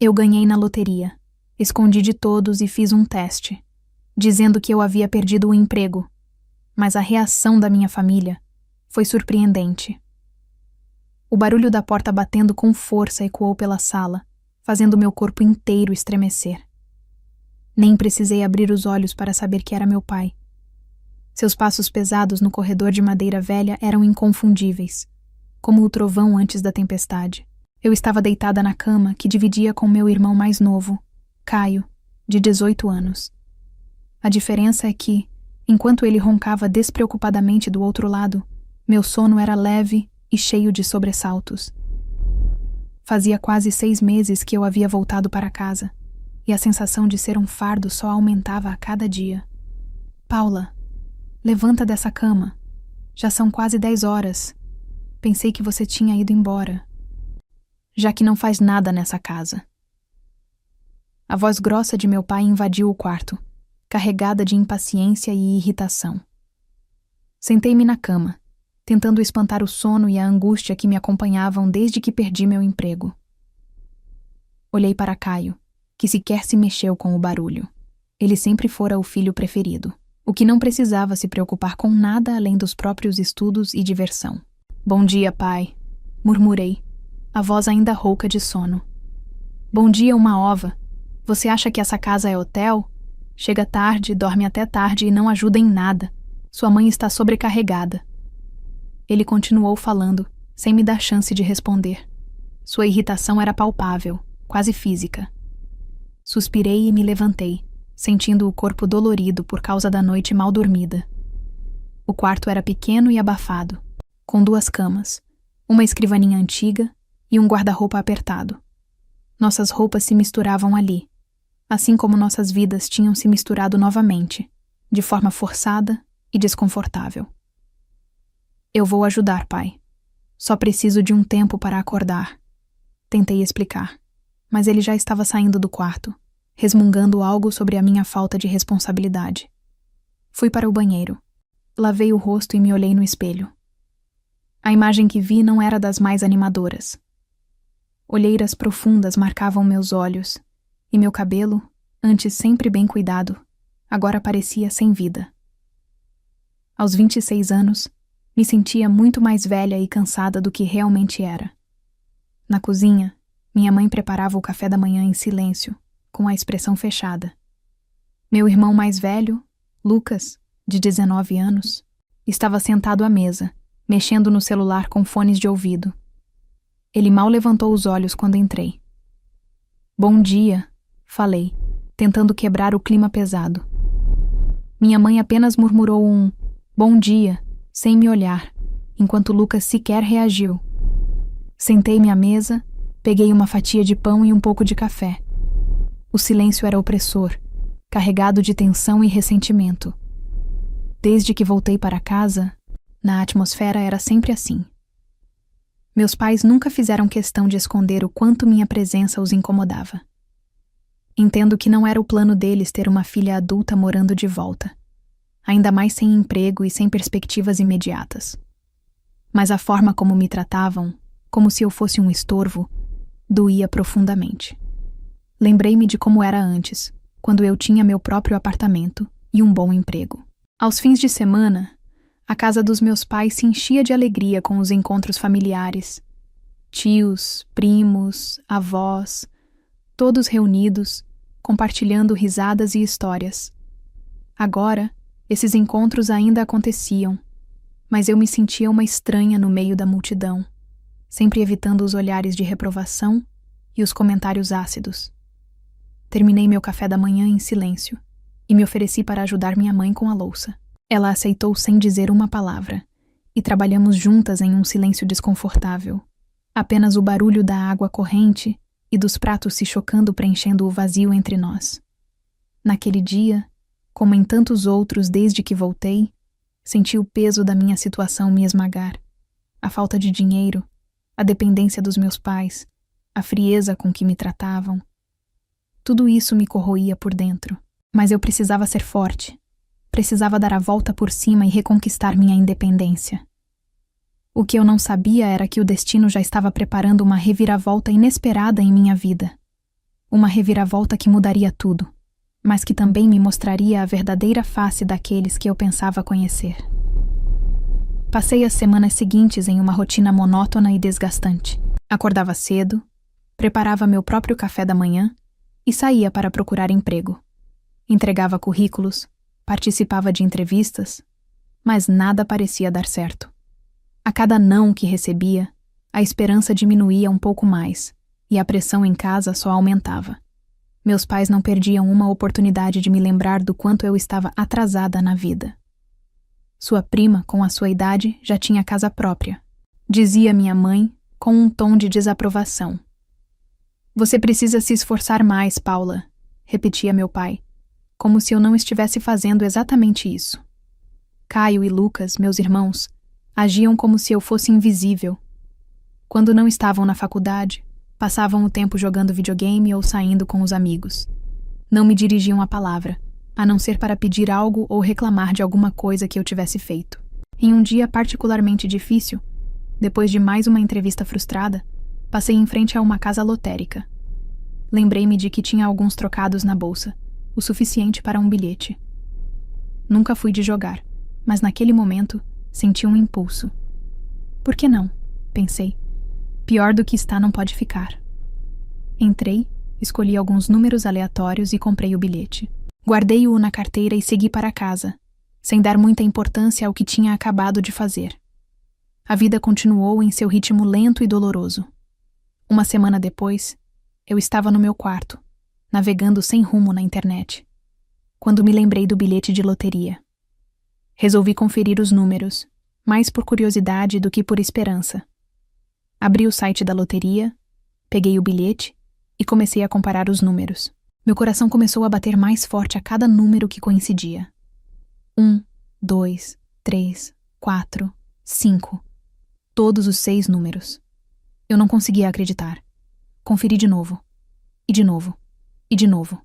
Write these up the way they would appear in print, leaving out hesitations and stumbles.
Eu ganhei na loteria. Escondi de todos e fiz um teste, dizendo que eu havia perdido o emprego. Mas a reação da minha família foi surpreendente. O barulho da porta batendo com força ecoou pela sala, fazendo meu corpo inteiro estremecer. Nem precisei abrir os olhos para saber que era meu pai. Seus passos pesados no corredor de madeira velha eram inconfundíveis, como o trovão antes da tempestade. Eu estava deitada na cama que dividia com meu irmão mais novo, Caio, de 18 anos. A diferença é que, enquanto ele roncava despreocupadamente do outro lado, meu sono era leve e cheio de sobressaltos. Fazia quase 6 meses que eu havia voltado para casa, e a sensação de ser um fardo só aumentava a cada dia. Paula, levanta dessa cama. Já são quase 10 horas. Pensei que você tinha ido embora. Já que não faz nada nessa casa. A voz grossa de meu pai invadiu o quarto, carregada de impaciência e irritação. Sentei-me na cama, tentando espantar o sono e a angústia que me acompanhavam desde que perdi meu emprego. Olhei para Caio, que sequer se mexeu com o barulho. Ele sempre fora o filho preferido, o que não precisava se preocupar com nada além dos próprios estudos e diversão. Bom dia, pai, murmurei, a voz ainda rouca de sono. Bom dia, uma ova. Você acha que essa casa é hotel? Chega tarde, dorme até tarde e não ajuda em nada. Sua mãe está sobrecarregada. Ele continuou falando, sem me dar chance de responder. Sua irritação era palpável, quase física. Suspirei e me levantei, sentindo o corpo dolorido por causa da noite mal dormida. O quarto era pequeno e abafado, com 2 camas, uma escrivaninha antiga e um guarda-roupa apertado. Nossas roupas se misturavam ali, assim como nossas vidas tinham se misturado novamente, de forma forçada e desconfortável. Eu vou ajudar, pai. Só preciso de um tempo para acordar. Tentei explicar, mas ele já estava saindo do quarto, resmungando algo sobre a minha falta de responsabilidade. Fui para o banheiro. Lavei o rosto e me olhei no espelho. A imagem que vi não era das mais animadoras. Olheiras profundas marcavam meus olhos, e meu cabelo, antes sempre bem cuidado, agora parecia sem vida. Aos 26 anos, me sentia muito mais velha e cansada do que realmente era. Na cozinha, minha mãe preparava o café da manhã em silêncio, com a expressão fechada. Meu irmão mais velho, Lucas, de 19 anos, estava sentado à mesa, mexendo no celular com fones de ouvido. Ele mal levantou os olhos quando entrei. Bom dia, falei, tentando quebrar o clima pesado. Minha mãe apenas murmurou um bom dia, sem me olhar, enquanto Lucas sequer reagiu. Sentei-me à mesa, peguei uma fatia de pão e um pouco de café. O silêncio era opressor, carregado de tensão e ressentimento. Desde que voltei para casa, na atmosfera era sempre assim. Meus pais nunca fizeram questão de esconder o quanto minha presença os incomodava. Entendo que não era o plano deles ter uma filha adulta morando de volta, ainda mais sem emprego e sem perspectivas imediatas. Mas a forma como me tratavam, como se eu fosse um estorvo, doía profundamente. Lembrei-me de como era antes, quando eu tinha meu próprio apartamento e um bom emprego. Aos fins de semana, a casa dos meus pais se enchia de alegria com os encontros familiares. Tios, primos, avós, todos reunidos, compartilhando risadas e histórias. Agora, esses encontros ainda aconteciam, mas eu me sentia uma estranha no meio da multidão, sempre evitando os olhares de reprovação e os comentários ácidos. Terminei meu café da manhã em silêncio e me ofereci para ajudar minha mãe com a louça. Ela aceitou sem dizer uma palavra, e trabalhamos juntas em um silêncio desconfortável. Apenas o barulho da água corrente e dos pratos se chocando preenchendo o vazio entre nós. Naquele dia, como em tantos outros desde que voltei, senti o peso da minha situação me esmagar. A falta de dinheiro, a dependência dos meus pais, a frieza com que me tratavam. Tudo isso me corroía por dentro, mas eu precisava ser forte. Precisava dar a volta por cima e reconquistar minha independência. O que eu não sabia era que o destino já estava preparando uma reviravolta inesperada em minha vida. Uma reviravolta que mudaria tudo, mas que também me mostraria a verdadeira face daqueles que eu pensava conhecer. Passei as semanas seguintes em uma rotina monótona e desgastante. Acordava cedo, preparava meu próprio café da manhã e saía para procurar emprego. Entregava currículos, participava de entrevistas, mas nada parecia dar certo. A cada não que recebia, a esperança diminuía um pouco mais e a pressão em casa só aumentava. Meus pais não perdiam uma oportunidade de me lembrar do quanto eu estava atrasada na vida. Sua prima, com a sua idade, já tinha casa própria. Dizia minha mãe, com um tom de desaprovação. Você precisa se esforçar mais, Paula, repetia meu pai, como se eu não estivesse fazendo exatamente isso. Caio e Lucas, meus irmãos, agiam como se eu fosse invisível. Quando não estavam na faculdade, passavam o tempo jogando videogame ou saindo com os amigos. Não me dirigiam a palavra, a não ser para pedir algo ou reclamar de alguma coisa que eu tivesse feito. Em um dia particularmente difícil, depois de mais uma entrevista frustrada, passei em frente a uma casa lotérica. Lembrei-me de que tinha alguns trocados na bolsa, o suficiente para um bilhete. Nunca fui de jogar, mas naquele momento senti um impulso. Por que não? Pensei. Pior do que está não pode ficar. Entrei, escolhi alguns números aleatórios e comprei o bilhete. Guardei-o na carteira e segui para casa, sem dar muita importância ao que tinha acabado de fazer. A vida continuou em seu ritmo lento e doloroso. Uma semana depois, eu estava no meu quarto, navegando sem rumo na internet, quando me lembrei do bilhete de loteria. Resolvi conferir os números, mais por curiosidade do que por esperança. Abri o site da loteria, peguei o bilhete e comecei a comparar os números. Meu coração começou a bater mais forte a cada número que coincidia. 1, 2, 3, 4, 5. Todos os 6 números. Eu não conseguia acreditar. Conferi de novo. E de novo. E de novo.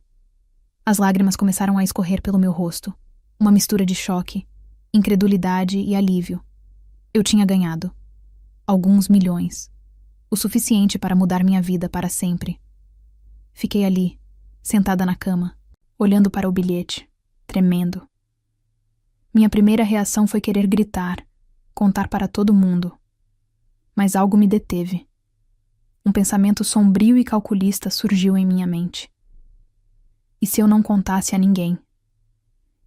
As lágrimas começaram a escorrer pelo meu rosto. Uma mistura de choque, incredulidade e alívio. Eu tinha ganhado. Alguns milhões. O suficiente para mudar minha vida para sempre. Fiquei ali, sentada na cama, olhando para o bilhete, tremendo. Minha primeira reação foi querer gritar, contar para todo mundo. Mas algo me deteve. Um pensamento sombrio e calculista surgiu em minha mente. E se eu não contasse a ninguém?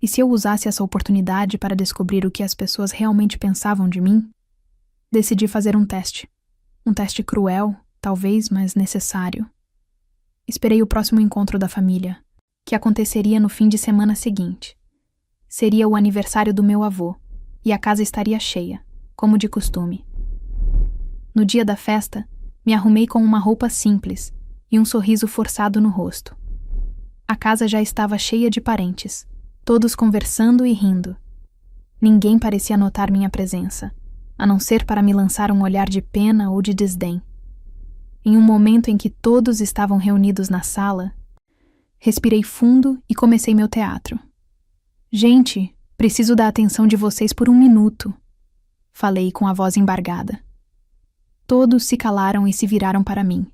E se eu usasse essa oportunidade para descobrir o que as pessoas realmente pensavam de mim? Decidi fazer um teste. Um teste cruel, talvez, mas necessário. Esperei o próximo encontro da família, que aconteceria no fim de semana seguinte. Seria o aniversário do meu avô, e a casa estaria cheia, como de costume. No dia da festa, me arrumei com uma roupa simples e um sorriso forçado no rosto. A casa já estava cheia de parentes, todos conversando e rindo. Ninguém parecia notar minha presença, a não ser para me lançar um olhar de pena ou de desdém. Em um momento em que todos estavam reunidos na sala, respirei fundo e comecei meu teatro. Gente, preciso da atenção de vocês por 1 minuto, falei com a voz embargada. Todos se calaram e se viraram para mim.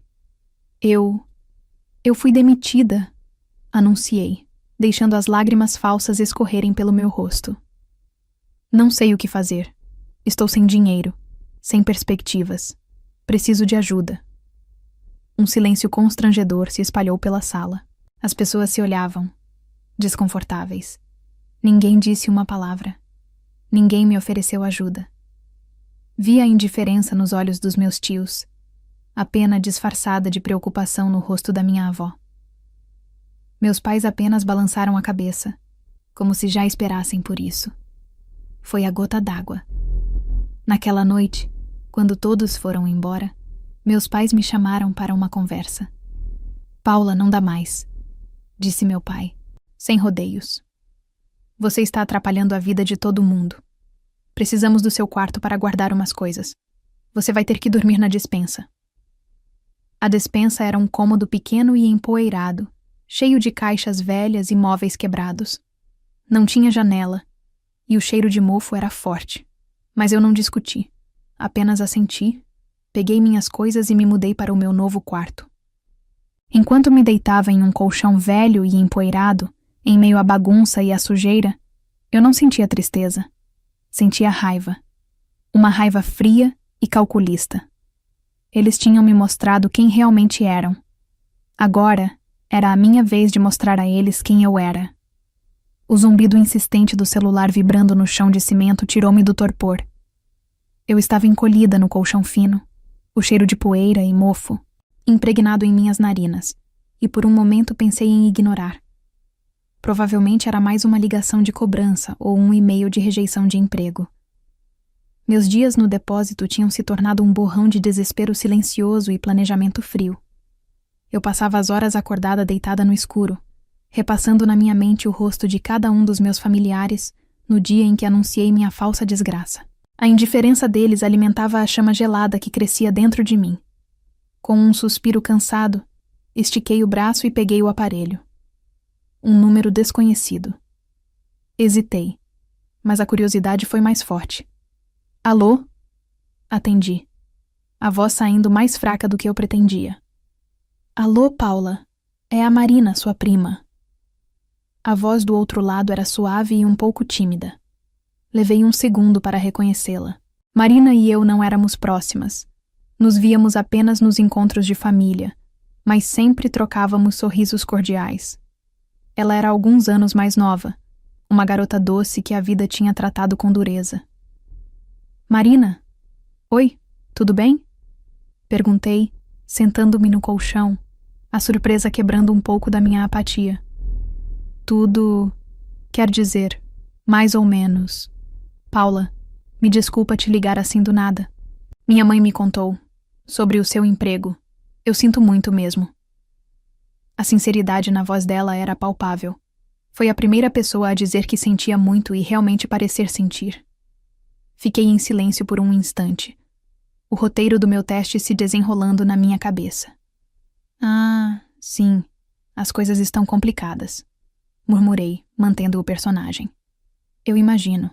Eu fui demitida, anunciei, deixando as lágrimas falsas escorrerem pelo meu rosto. Não sei o que fazer. Estou sem dinheiro, sem perspectivas. Preciso de ajuda. Um silêncio constrangedor se espalhou pela sala. As pessoas se olhavam, desconfortáveis. Ninguém disse uma palavra. Ninguém me ofereceu ajuda. Vi a indiferença nos olhos dos meus tios, a pena disfarçada de preocupação no rosto da minha avó. Meus pais apenas balançaram a cabeça, como se já esperassem por isso. Foi a gota d'água. Naquela noite, quando todos foram embora, meus pais me chamaram para uma conversa. Paula, não dá mais, disse meu pai, sem rodeios. Você está atrapalhando a vida de todo mundo. Precisamos do seu quarto para guardar umas coisas. Você vai ter que dormir na despensa. A despensa era um cômodo pequeno e empoeirado, cheio de caixas velhas e móveis quebrados. Não tinha janela, e o cheiro de mofo era forte. Mas eu não discuti, apenas assenti, peguei minhas coisas e me mudei para o meu novo quarto. Enquanto me deitava em um colchão velho e empoeirado, em meio à bagunça e à sujeira, eu não sentia tristeza. Sentia raiva. Uma raiva fria e calculista. Eles tinham me mostrado quem realmente eram. Agora, era a minha vez de mostrar a eles quem eu era. O zumbido insistente do celular vibrando no chão de cimento tirou-me do torpor. Eu estava encolhida no colchão fino, o cheiro de poeira e mofo, impregnado em minhas narinas, e por um momento pensei em ignorar. Provavelmente era mais uma ligação de cobrança ou um e-mail de rejeição de emprego. Meus dias no depósito tinham se tornado um borrão de desespero silencioso e planejamento frio. Eu passava as horas acordada deitada no escuro, repassando na minha mente o rosto de cada um dos meus familiares no dia em que anunciei minha falsa desgraça. A indiferença deles alimentava a chama gelada que crescia dentro de mim. Com um suspiro cansado, estiquei o braço e peguei o aparelho. Um número desconhecido. Hesitei, mas a curiosidade foi mais forte. Alô? Atendi, a voz saindo mais fraca do que eu pretendia. Alô, Paula, é a Marina, sua prima. A voz do outro lado era suave e um pouco tímida. Levei um segundo para reconhecê-la. Marina e eu não éramos próximas. Nos víamos apenas nos encontros de família, mas sempre trocávamos sorrisos cordiais. Ela era alguns anos mais nova, uma garota doce que a vida tinha tratado com dureza. Marina? Oi, tudo bem? Perguntei, sentando-me no colchão, a surpresa quebrando um pouco da minha apatia. Tudo... quer dizer, mais ou menos. Paula, me desculpa te ligar assim do nada. Minha mãe me contou sobre o seu emprego. Eu sinto muito mesmo. A sinceridade na voz dela era palpável. Foi a primeira pessoa a dizer que sentia muito e realmente parecer sentir. Fiquei em silêncio por um instante, o roteiro do meu teste se desenrolando na minha cabeça. Ah, sim, as coisas estão complicadas, murmurei, mantendo o personagem. Eu imagino.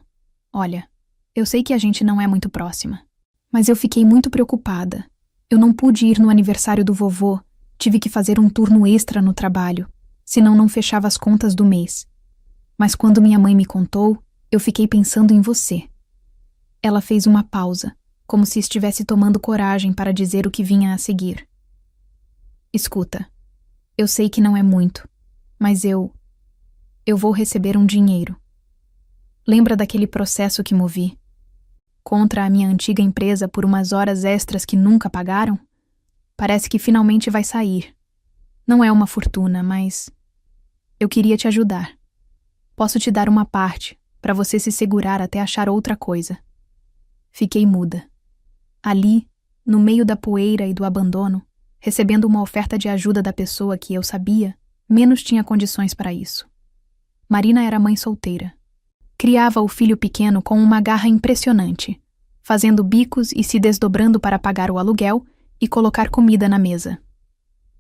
Olha, eu sei que a gente não é muito próxima, mas eu fiquei muito preocupada. Eu não pude ir no aniversário do vovô, tive que fazer um turno extra no trabalho, senão não fechava as contas do mês. Mas quando minha mãe me contou, eu fiquei pensando em você. Ela fez uma pausa, como se estivesse tomando coragem para dizer o que vinha a seguir. Escuta, eu sei que não é muito, mas eu vou receber um dinheiro. Lembra daquele processo que movi? Contra a minha antiga empresa por umas horas extras que nunca pagaram? Parece que finalmente vai sair. Não é uma fortuna, mas... eu queria te ajudar. Posso te dar uma parte, para você se segurar até achar outra coisa. Fiquei muda. Ali, no meio da poeira e do abandono, recebendo uma oferta de ajuda da pessoa que eu sabia, menos tinha condições para isso. Marina era mãe solteira. Criava o filho pequeno com uma garra impressionante, fazendo bicos e se desdobrando para pagar o aluguel e colocar comida na mesa.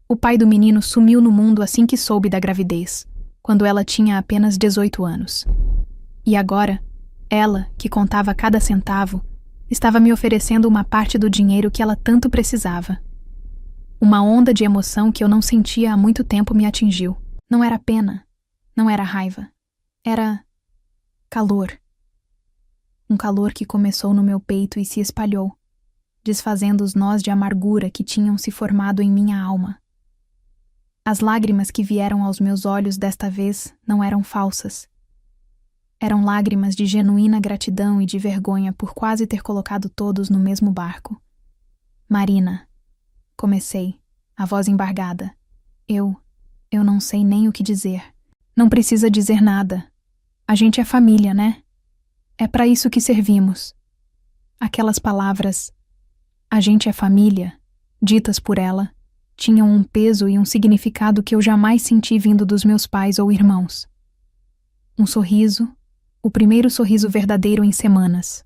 O pai do menino sumiu no mundo assim que soube da gravidez, quando ela tinha apenas 18 anos. E agora, ela, que contava cada centavo, estava me oferecendo uma parte do dinheiro que ela tanto precisava. Uma onda de emoção que eu não sentia há muito tempo me atingiu. Não era pena, não era raiva. Era calor. Um calor que começou no meu peito e se espalhou, desfazendo os nós de amargura que tinham se formado em minha alma. As lágrimas que vieram aos meus olhos desta vez não eram falsas. Eram lágrimas de genuína gratidão e de vergonha por quase ter colocado todos no mesmo barco. Marina, comecei, a voz embargada. Eu não sei nem o que dizer. Não precisa dizer nada. A gente é família, né? É para isso que servimos. Aquelas palavras, a gente é família, ditas por ela, tinham um peso e um significado que eu jamais senti vindo dos meus pais ou irmãos. Um sorriso, o primeiro sorriso verdadeiro em semanas,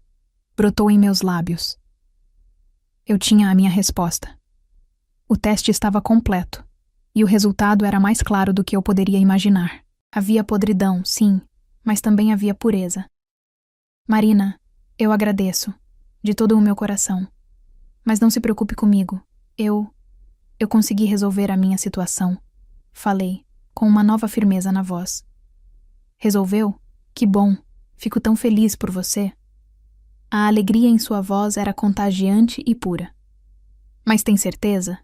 brotou em meus lábios. Eu tinha a minha resposta. O teste estava completo, e o resultado era mais claro do que eu poderia imaginar. Havia podridão, sim, mas também havia pureza. Marina, eu agradeço, de todo o meu coração. Mas não se preocupe comigo. Eu consegui resolver a minha situação. Falei, com uma nova firmeza na voz. Resolveu? Que bom. Fico tão feliz por você. A alegria em sua voz era contagiante e pura. Mas tem certeza?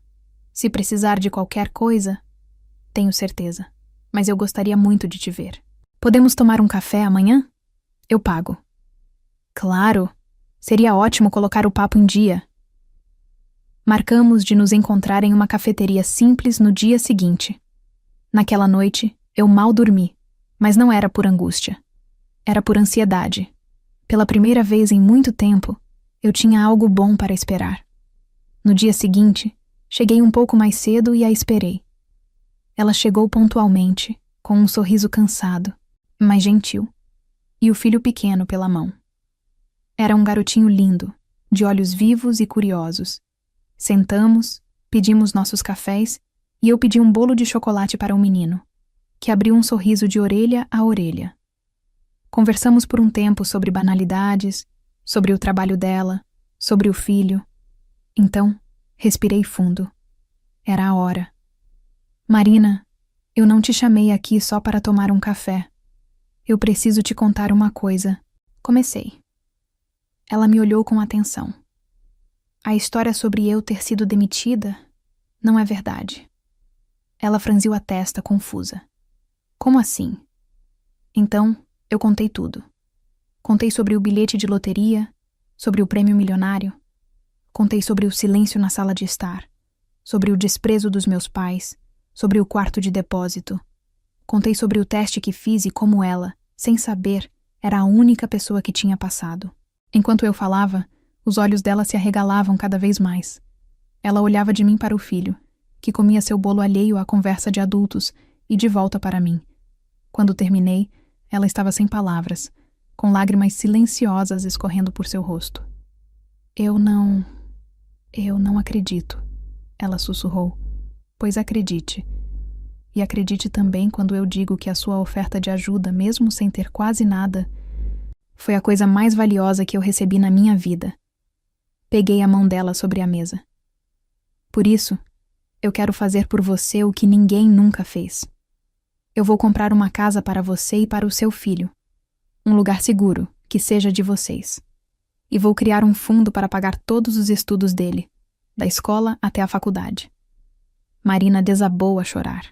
Se precisar de qualquer coisa, tenho certeza. Mas eu gostaria muito de te ver. Podemos tomar um café amanhã? Eu pago. Claro. Seria ótimo colocar o papo em dia. Marcamos de nos encontrar em uma cafeteria simples no dia seguinte. Naquela noite, eu mal dormi, mas não era por angústia. Era por ansiedade. Pela primeira vez em muito tempo, eu tinha algo bom para esperar. No dia seguinte, cheguei um pouco mais cedo e a esperei. Ela chegou pontualmente, com um sorriso cansado, mas gentil, e o filho pequeno pela mão. Era um garotinho lindo, de olhos vivos e curiosos. Sentamos, pedimos nossos cafés e eu pedi um bolo de chocolate para o menino, que abriu um sorriso de orelha a orelha. Conversamos por um tempo sobre banalidades, sobre o trabalho dela, sobre o filho. Então, respirei fundo. Era a hora. Marina, eu não te chamei aqui só para tomar um café. Eu preciso te contar uma coisa. Comecei. Ela me olhou com atenção. A história sobre eu ter sido demitida não é verdade. Ela franziu a testa, confusa. Como assim? Então, eu contei tudo. Contei sobre o bilhete de loteria, sobre o prêmio milionário. Contei sobre o silêncio na sala de estar, sobre o desprezo dos meus pais, sobre o quarto de depósito. Contei sobre o teste que fiz e como ela, sem saber, era a única pessoa que tinha passado. Enquanto eu falava, os olhos dela se arregalavam cada vez mais. Ela olhava de mim para o filho, que comia seu bolo alheio à conversa de adultos, e de volta para mim. Quando terminei, ela estava sem palavras, com lágrimas silenciosas escorrendo por seu rosto. Eu não acredito, ela sussurrou. Pois acredite. E acredite também quando eu digo que a sua oferta de ajuda, mesmo sem ter quase nada, foi a coisa mais valiosa que eu recebi na minha vida. Peguei a mão dela sobre a mesa. Por isso, eu quero fazer por você o que ninguém nunca fez. Eu vou comprar uma casa para você e para o seu filho. Um lugar seguro, que seja de vocês. E vou criar um fundo para pagar todos os estudos dele, da escola até a faculdade. Marina desabou a chorar.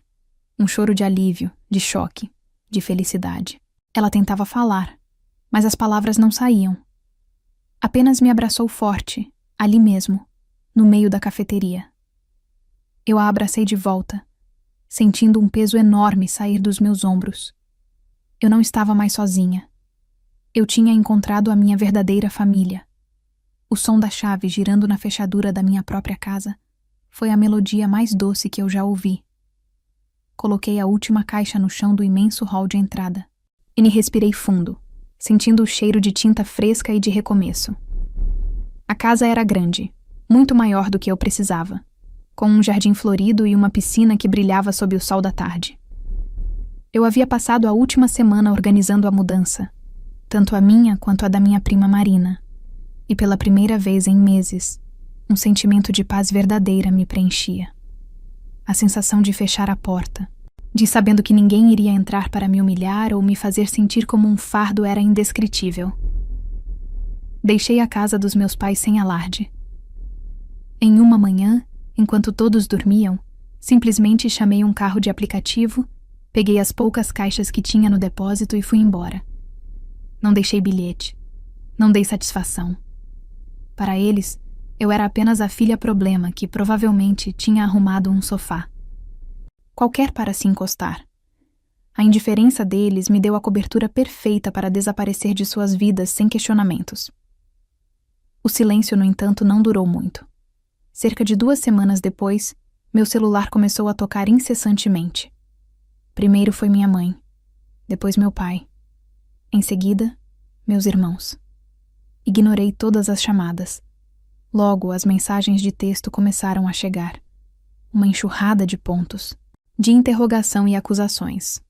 Um choro de alívio, de choque, de felicidade. Ela tentava falar, mas as palavras não saíam. Apenas me abraçou forte, ali mesmo, no meio da cafeteria. Eu a abracei de volta, sentindo um peso enorme sair dos meus ombros. Eu não estava mais sozinha. Eu tinha encontrado a minha verdadeira família. O som da chave girando na fechadura da minha própria casa foi a melodia mais doce que eu já ouvi. Coloquei a última caixa no chão do imenso hall de entrada e me respirei fundo, sentindo o cheiro de tinta fresca e de recomeço. A casa era grande, muito maior do que eu precisava, com um jardim florido e uma piscina que brilhava sob o sol da tarde. Eu havia passado a última semana organizando a mudança, tanto a minha quanto a da minha prima Marina, e pela primeira vez em meses, um sentimento de paz verdadeira me preenchia. A sensação de fechar a porta, de sabendo que ninguém iria entrar para me humilhar ou me fazer sentir como um fardo era indescritível. Deixei a casa dos meus pais sem alarde. Em uma manhã, enquanto todos dormiam, simplesmente chamei um carro de aplicativo, peguei as poucas caixas que tinha no depósito e fui embora. Não deixei bilhete. Não dei satisfação. Para eles, eu era apenas a filha problema que provavelmente tinha arrumado um sofá. Qualquer para se encostar. A indiferença deles me deu a cobertura perfeita para desaparecer de suas vidas sem questionamentos. O silêncio, no entanto, não durou muito. Cerca de 2 semanas depois, meu celular começou a tocar incessantemente. Primeiro foi minha mãe, depois meu pai. Em seguida, meus irmãos. Ignorei todas as chamadas. Logo, as mensagens de texto começaram a chegar. Uma enxurrada de pontos, de interrogação e acusações.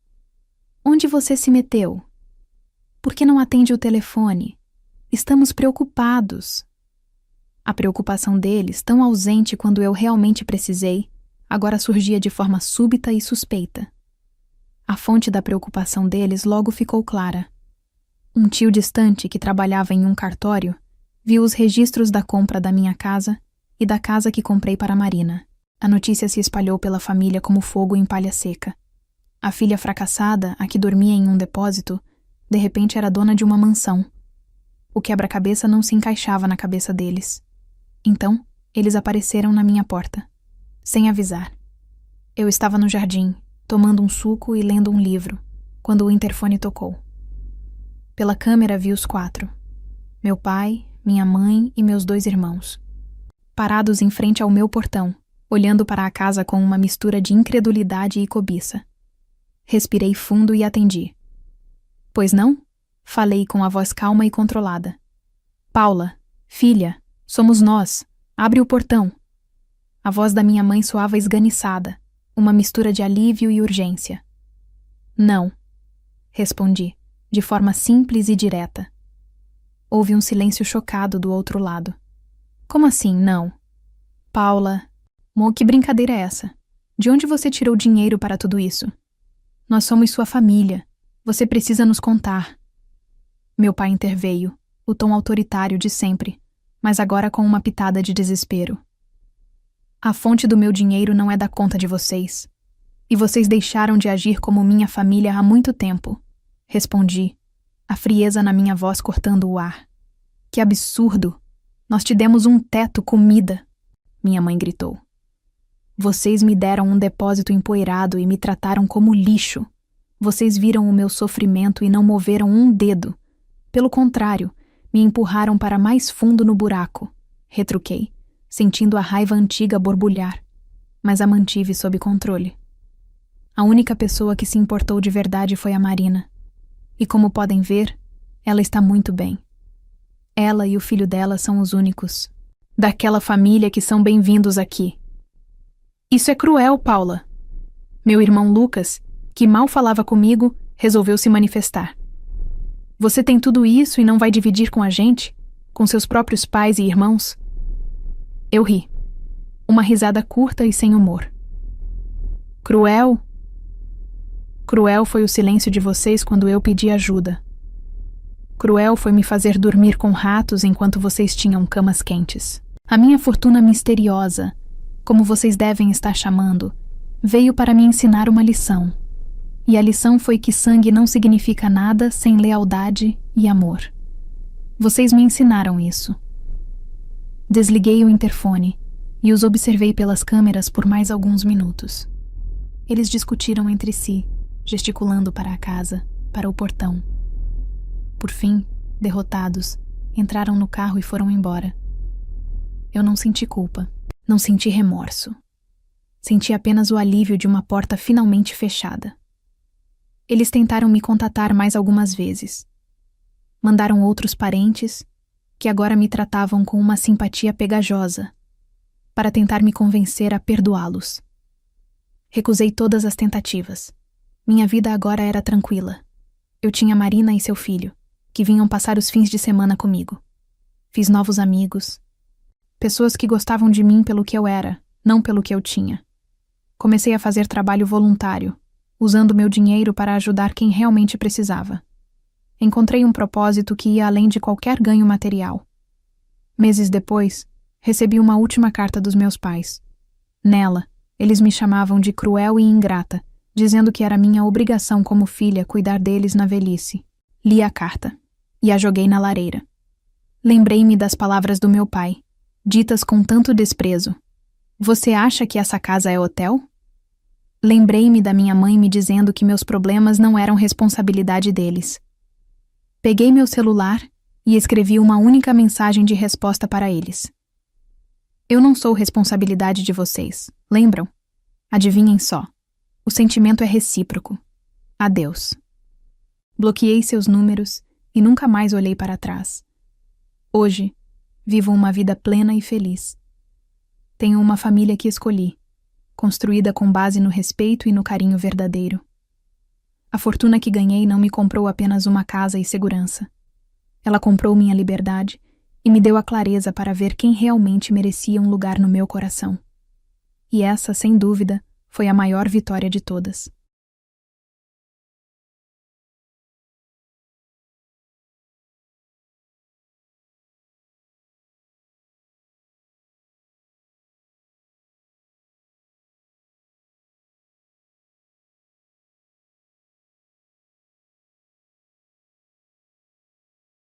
Onde você se meteu? Por que não atende o telefone? Estamos preocupados. A preocupação deles, tão ausente quando eu realmente precisei, agora surgia de forma súbita e suspeita. A fonte da preocupação deles logo ficou clara. Um tio distante que trabalhava em um cartório viu os registros da compra da minha casa e da casa que comprei para Marina. A notícia se espalhou pela família como fogo em palha seca. A filha fracassada, a que dormia em um depósito, de repente era dona de uma mansão. O quebra-cabeça não se encaixava na cabeça deles. Então, eles apareceram na minha porta, sem avisar. Eu estava no jardim, tomando um suco e lendo um livro, quando o interfone tocou. Pela câmera vi os 4. Meu pai, minha mãe e meus 2 irmãos. Parados em frente ao meu portão, olhando para a casa com uma mistura de incredulidade e cobiça. Respirei fundo e atendi. Pois não? Falei com a voz calma e controlada. Paula, filha, somos nós. Abre o portão. A voz da minha mãe soava esganiçada, uma mistura de alívio e urgência. Não, respondi, de forma simples e direta. Houve um silêncio chocado do outro lado. Como assim, não? Paula, que brincadeira é essa? De onde você tirou dinheiro para tudo isso? Nós somos sua família. Você precisa nos contar. Meu pai interveio, o tom autoritário de sempre, mas agora com uma pitada de desespero. A fonte do meu dinheiro não é da conta de vocês. E vocês deixaram de agir como minha família há muito tempo. Respondi, a frieza na minha voz cortando o ar. Que absurdo! Nós te demos um teto, comida. Minha mãe gritou. Vocês me deram um depósito empoeirado e me trataram como lixo. Vocês viram o meu sofrimento e não moveram um dedo. Pelo contrário, me empurraram para mais fundo no buraco. Retruquei, sentindo a raiva antiga borbulhar, mas a mantive sob controle. A única pessoa que se importou de verdade foi a Marina. E como podem ver, ela está muito bem. Ela e o filho dela são os únicos, daquela família que são bem-vindos aqui. Isso é cruel, Paula. Meu irmão Lucas, que mal falava comigo, resolveu se manifestar. Você tem tudo isso e não vai dividir com a gente? Com seus próprios pais e irmãos? Eu ri. Uma risada curta e sem humor. Cruel? Cruel foi o silêncio de vocês quando eu pedi ajuda. Cruel foi me fazer dormir com ratos enquanto vocês tinham camas quentes. A minha fortuna misteriosa, como vocês devem estar chamando, veio para me ensinar uma lição. E a lição foi que sangue não significa nada sem lealdade e amor. Vocês me ensinaram isso. Desliguei o interfone e os observei pelas câmeras por mais alguns minutos. Eles discutiram entre si, gesticulando para a casa, para o portão. Por fim, derrotados, entraram no carro e foram embora. Eu não senti culpa. Não senti remorso. Senti apenas o alívio de uma porta finalmente fechada. Eles tentaram me contatar mais algumas vezes. Mandaram outros parentes, que agora me tratavam com uma simpatia pegajosa, para tentar me convencer a perdoá-los. Recusei todas as tentativas. Minha vida agora era tranquila. Eu tinha Marina e seu filho, que vinham passar os fins de semana comigo. Fiz novos amigos. Pessoas que gostavam de mim pelo que eu era, não pelo que eu tinha. Comecei a fazer trabalho voluntário, usando meu dinheiro para ajudar quem realmente precisava. Encontrei um propósito que ia além de qualquer ganho material. Meses depois, recebi uma última carta dos meus pais. Nela, eles me chamavam de cruel e ingrata, dizendo que era minha obrigação como filha cuidar deles na velhice. Li a carta e a joguei na lareira. Lembrei-me das palavras do meu pai, ditas com tanto desprezo. Você acha que essa casa é hotel? Lembrei-me da minha mãe me dizendo que meus problemas não eram responsabilidade deles. Peguei meu celular e escrevi uma única mensagem de resposta para eles. Eu não sou responsabilidade de vocês, lembram? Adivinhem só. O sentimento é recíproco. Adeus. Bloqueei seus números e nunca mais olhei para trás. Hoje, vivo uma vida plena e feliz. Tenho uma família que escolhi, construída com base no respeito e no carinho verdadeiro. A fortuna que ganhei não me comprou apenas uma casa e segurança. Ela comprou minha liberdade e me deu a clareza para ver quem realmente merecia um lugar no meu coração. E essa, sem dúvida, foi a maior vitória de todas.